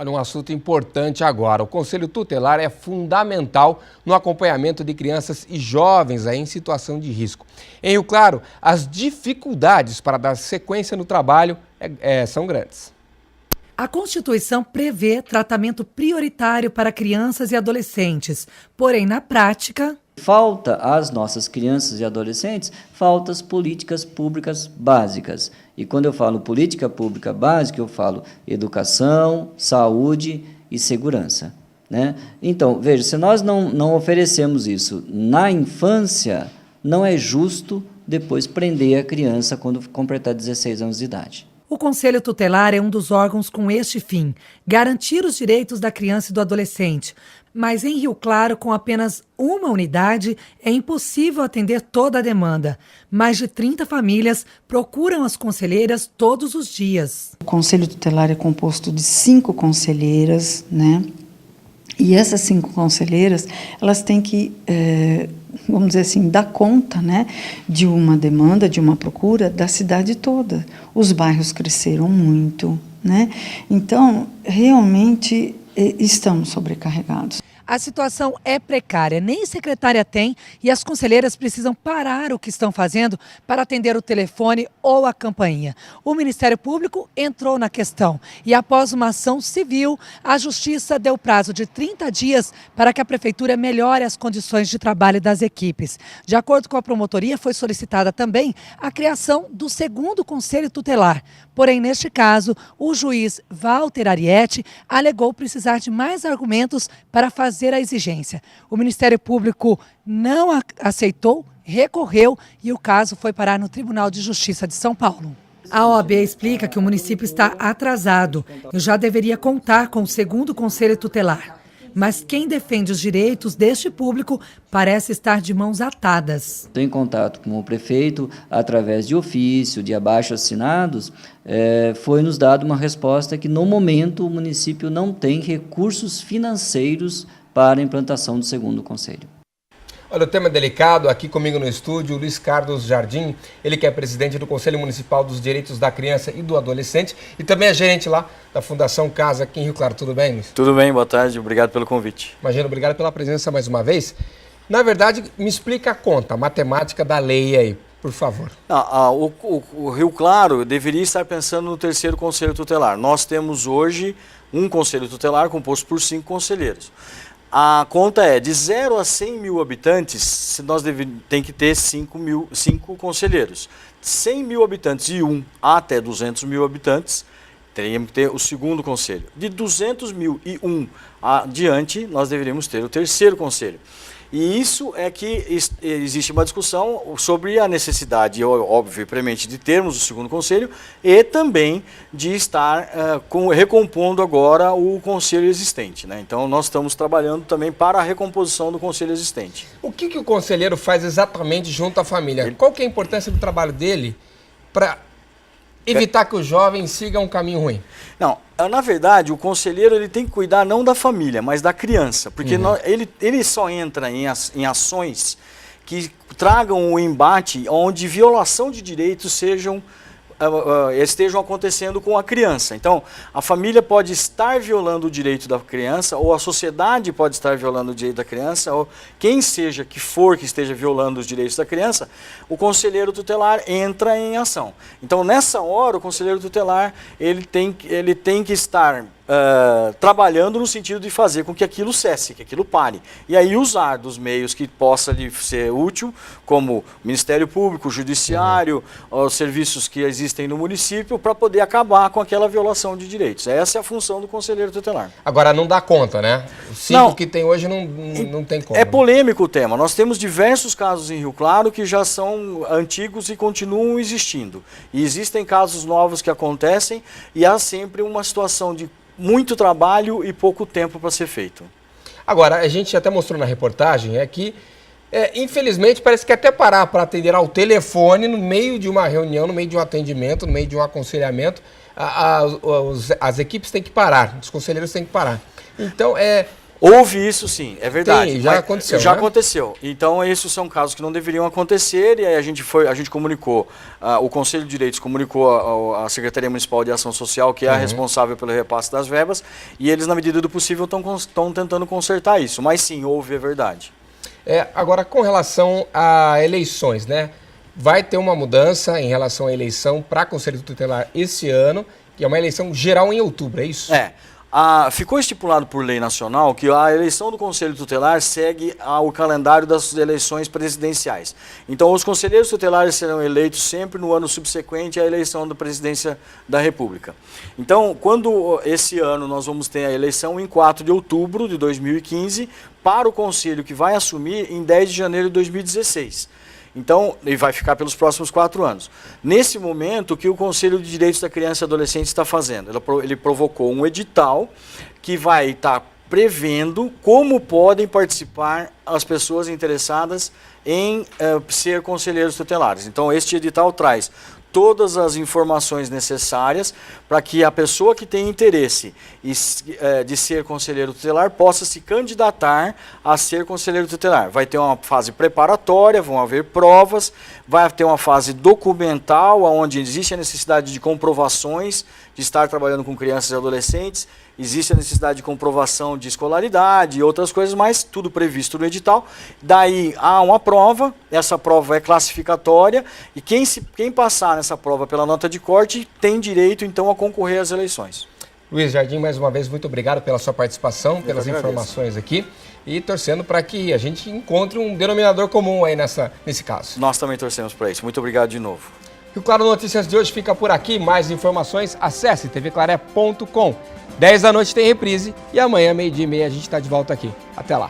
Olha, um assunto importante agora. O Conselho Tutelar é fundamental no acompanhamento de crianças e jovens aí em situação de risco. Em Rio Claro, as dificuldades para dar sequência no trabalho são grandes. A Constituição prevê tratamento prioritário para crianças e adolescentes, porém, na prática... Falta às nossas crianças e adolescentes, faltas políticas públicas básicas. E quando eu falo política pública básica, eu falo educação, saúde e segurança, né? Então, veja, se nós não oferecemos isso na infância, não é justo depois prender a criança quando completar 16 anos de idade. O Conselho Tutelar é um dos órgãos com este fim, garantir os direitos da criança e do adolescente. Mas em Rio Claro, com apenas uma unidade, é impossível atender toda a demanda. Mais de 30 famílias procuram as conselheiras todos os dias. O Conselho Tutelar é composto de 5 conselheiras, né? E essas 5 conselheiras, elas têm que, vamos dizer assim, dar conta, né, de uma demanda, de uma procura da cidade toda. Os bairros cresceram muito, né? Então, realmente, estamos sobrecarregados. A situação é precária, nem secretária tem e as conselheiras precisam parar o que estão fazendo para atender o telefone ou a campainha. O Ministério Público entrou na questão e após uma ação civil, a Justiça deu prazo de 30 dias para que a Prefeitura melhore as condições de trabalho das equipes. De acordo com a promotoria, foi solicitada também a criação do segundo Conselho Tutelar. Porém, neste caso, o juiz Walter Arietti alegou precisar de mais argumentos para fazer a exigência. O Ministério Público não aceitou, recorreu e o caso foi parar no Tribunal de Justiça de São Paulo. A OAB explica que o município está atrasado e já deveria contar com o segundo Conselho Tutelar. Mas quem defende os direitos deste público parece estar de mãos atadas. Estou em contato com o prefeito, através de ofício, de abaixo-assinados, foi nos dado uma resposta que, no momento, o município não tem recursos financeiros para a implantação do segundo conselho. Olha, o tema é delicado. Aqui comigo no estúdio, o Luiz Carlos Jardim, ele que é presidente do Conselho Municipal dos Direitos da Criança e do Adolescente e também é gerente lá da Fundação Casa aqui em Rio Claro. Tudo bem, Luiz? Tudo bem, boa tarde, obrigado pelo convite. Imagina, obrigado pela presença mais uma vez. Na verdade, me explica a conta, a matemática da lei aí, por favor. O Rio Claro deveria estar pensando no terceiro Conselho Tutelar. Nós temos hoje um Conselho Tutelar composto por 5 conselheiros. A conta é de 0 a 100 mil habitantes, nós tem que ter 5 conselheiros. 100 mil habitantes e 1 até 200 mil habitantes, teríamos que ter o segundo conselho. De 200 mil e 1 adiante, nós deveríamos ter o terceiro conselho. E isso é que existe uma discussão sobre a necessidade, obviamente, de termos o segundo conselho e também de estar recompondo agora o conselho existente, né? Então, nós estamos trabalhando também para a recomposição do conselho existente. O que o conselheiro faz exatamente junto à família? Qual que é a importância do trabalho dele para evitar que o jovem siga um caminho ruim? Não, na verdade, o conselheiro ele tem que cuidar não da família, mas da criança, porque ele só entra em ações que tragam o embate onde violação de direitos estejam acontecendo com a criança. Então, a família pode estar violando o direito da criança, ou a sociedade pode estar violando o direito da criança, ou quem seja que esteja violando os direitos da criança, o conselheiro tutelar entra em ação. Então, nessa hora, o conselheiro tutelar ele tem que estar trabalhando no sentido de fazer com que aquilo cesse, que aquilo pare. E aí usar dos meios que possa lhe ser útil, como o Ministério Público, o Judiciário, os serviços que existem no município, para poder acabar com aquela violação de direitos. Essa é a função do conselheiro tutelar. Agora, não dá conta, né? Os 5 que tem hoje não tem como. É polêmico o tema. Nós temos diversos casos em Rio Claro que já são antigos e continuam existindo. E existem casos novos que acontecem e há sempre uma situação de muito trabalho e pouco tempo para ser feito. Agora, a gente até mostrou na reportagem que, infelizmente, parece que até parar para atender ao telefone no meio de uma reunião, no meio de um atendimento, no meio de um aconselhamento, as equipes têm que parar, os conselheiros têm que parar. Então, Houve isso sim, é verdade. Já aconteceu, Já né? aconteceu. Então, esses são casos que não deveriam acontecer, e aí a gente comunicou, o Conselho de Direitos comunicou à Secretaria Municipal de Ação Social, que é a responsável pelo repasse das verbas, e eles, na medida do possível, estão tentando consertar isso. Mas sim, houve, é verdade. Agora, com relação a eleições, né? Vai ter uma mudança em relação à eleição para Conselho Tutelar esse ano, que é uma eleição geral em outubro, é isso? Ficou estipulado por lei nacional que a eleição do Conselho Tutelar segue o calendário das eleições presidenciais. Então, os conselheiros tutelares serão eleitos sempre no ano subsequente à eleição da presidência da República. Então, esse ano nós vamos ter a eleição em 4 de outubro de 2015 para o Conselho, que vai assumir em 10 de janeiro de 2016. Então, ele vai ficar pelos próximos 4 anos. Nesse momento, o que o Conselho de Direitos da Criança e Adolescente está fazendo? Ele provocou um edital que vai estar prevendo como podem participar as pessoas interessadas em ser conselheiros tutelares. Então, este edital traz todas as informações necessárias para que a pessoa que tem interesse de ser conselheiro tutelar possa se candidatar a ser conselheiro tutelar. Vai ter uma fase preparatória, vão haver provas, vai ter uma fase documental, onde existe a necessidade de comprovações de estar trabalhando com crianças e adolescentes, existe a necessidade de comprovação de escolaridade e outras coisas, mas tudo previsto no edital. Daí há uma prova, essa prova é classificatória, e quem passar nessa prova pela nota de corte tem direito, então, a concorrer às eleições. Luiz Jardim, mais uma vez, muito obrigado pela sua participação, pelas informações aqui, e torcendo para que a gente encontre um denominador comum aí nesse caso. Nós também torcemos para isso. Muito obrigado de novo. Rio Claro Notícias de hoje fica por aqui. Mais informações, acesse tvclaré.com. 10 da noite tem reprise e amanhã, 12h30, a gente está de volta aqui. Até lá.